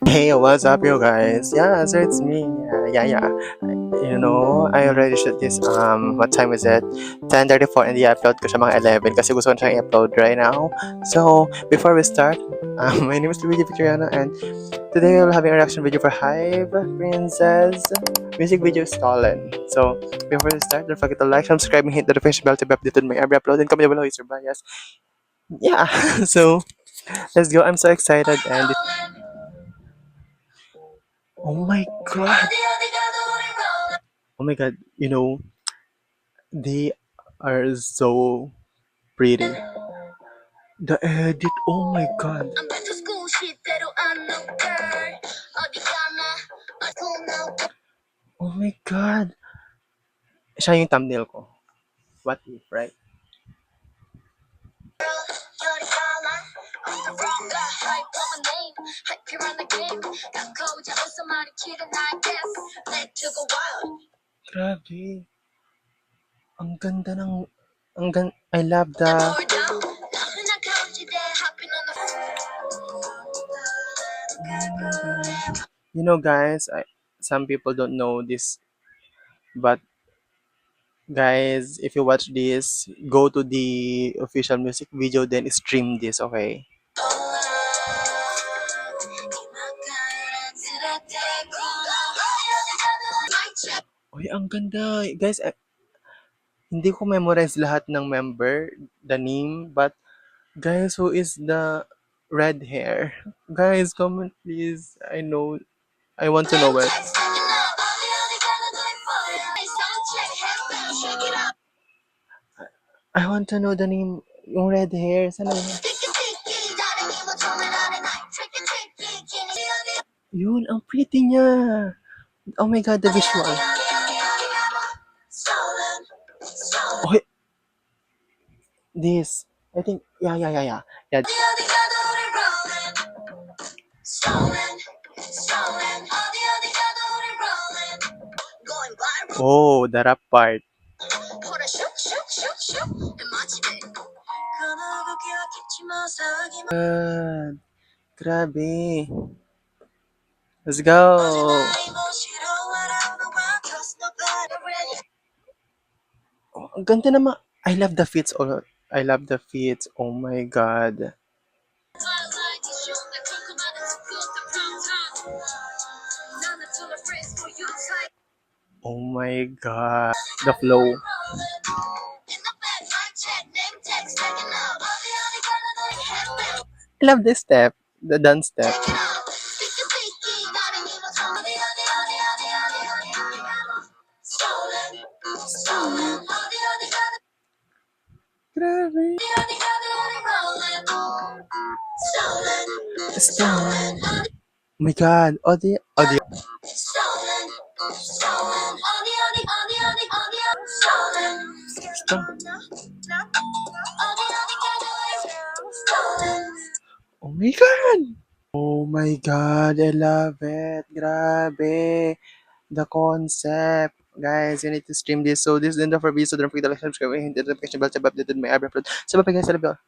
Hey, what's up, you guys? Yeah, so it's me. Yeah. I already shoot this. What time is it? 10:34, and i-upload ko siya mga 11 kasi gusto ko na siyang i-upload right now. So, before we start, my name is Luigi Victoriano, and today we'll have a reaction video for Hive Princess. Music video stolen. So, before we start, don't forget to like, subscribe, and hit the notification bell to be updated on my every upload, and comment below is your bias. Yeah, so let's go. I'm so excited, and oh my god. Oh my god, they are so pretty. The edit, oh my god. Oh my god. Siya yung thumbnail ko. What if, right? Grabe. Ang ganda ng... I love the... Guys, some people don't know this, but guys, if you watch this, go to the official music video, then stream this, okay? Uy, ang ganda. Guys, hindi ko memorize lahat ng member, the name, but guys, who is the red hair? Guys, comment please. I want to know it. I want to know the name, yung red hair. Sana yun? Yun, ang pretty niya. Oh my god, the visual. Oh, this. I think, yeah. Yeah. Oh, the rap part. God, grabe. Let's go. Oh, ang ganda naman. I love the fits. Oh, I love the fits. Oh my god. Oh my god. The flow. I love this step. The dance step. Grabe. Stolen. Oh my god. Audio. Oh my god. Oh my god. I love it. Grabe. The concept. Guys, you need to stream this. So this is the end of our video. So don't forget to like, subscribe, and hit the notification bell to be updated my every upload. So bye guys. I love you all.